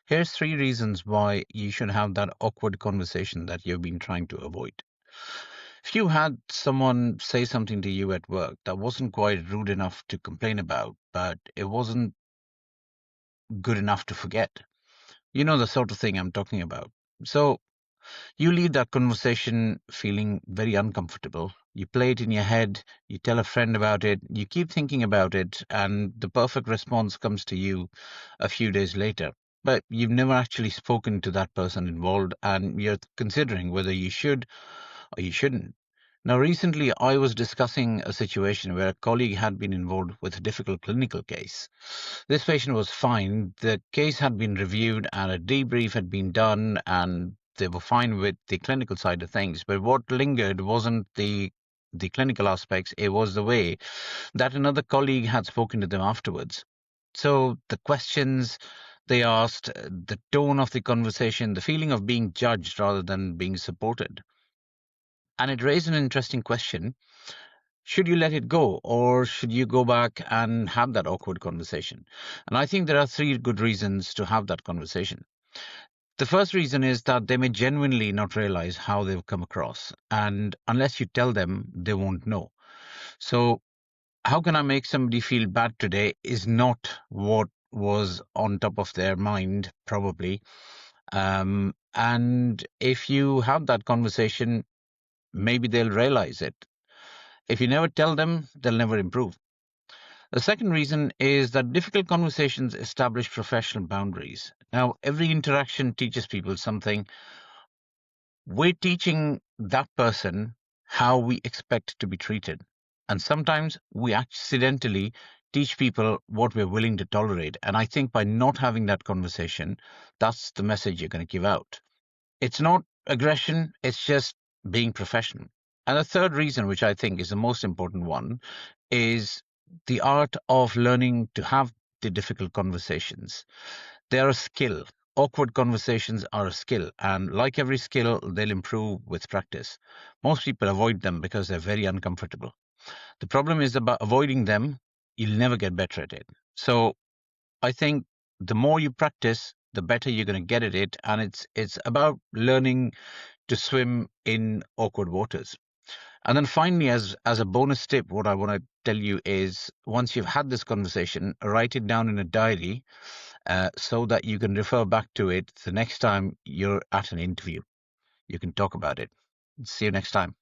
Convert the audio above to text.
Here's three reasons why you should have that awkward conversation that you've been trying to avoid. If you had someone say something to you at work that wasn't quite rude enough to complain about, but it wasn't good enough to forget, you know the sort of thing I'm talking about. So you leave that conversation feeling very uncomfortable. You play it in your head, you tell a friend about it, you keep thinking about it, and the perfect response comes to you a few days later. But you've never actually spoken to that person involved, and you're considering whether you should or you shouldn't. Now, recently, I was discussing a situation where a colleague had been involved with a difficult clinical case. This patient was fine. The case had been reviewed and a debrief had been done, and they were fine with the clinical side of things. But what lingered wasn't the clinical aspects, it was the way that another colleague had spoken to them afterwards. So the questions they asked, the tone of the conversation, the feeling of being judged rather than being supported. And it raised an interesting question. Should you let it go, or should you go back and have that awkward conversation? And I think there are three good reasons to have that conversation. The first reason is that they may genuinely not realize how they've come across. And unless you tell them, they won't know. So, how can I make somebody feel bad today is not what was on top of their mind, probably. And if you have that conversation, maybe they'll realize it. If you never tell them, they'll never improve. The second reason is that difficult conversations establish professional boundaries. Now, every interaction teaches people something. We're teaching that person how we expect to be treated. And sometimes we accidentally teach people what we're willing to tolerate. And I think by not having that conversation, that's the message you're going to give out. It's not aggression, it's just being professional. And the third reason, which I think is the most important one, is the art of learning to have the difficult conversations. They're a skill. Awkward conversations are a skill, and like every skill, they'll improve with practice. Most people avoid them because they're very uncomfortable. The problem is about avoiding them, you'll never get better at it. So I think the more you practice, the better you're going to get at it, and it's about learning to swim in awkward waters. And then finally, as a bonus tip, what I want to tell you is once you've had this conversation, write it down in a diary so that you can refer back to it the next time you're at an interview. You can talk about it. See you next time.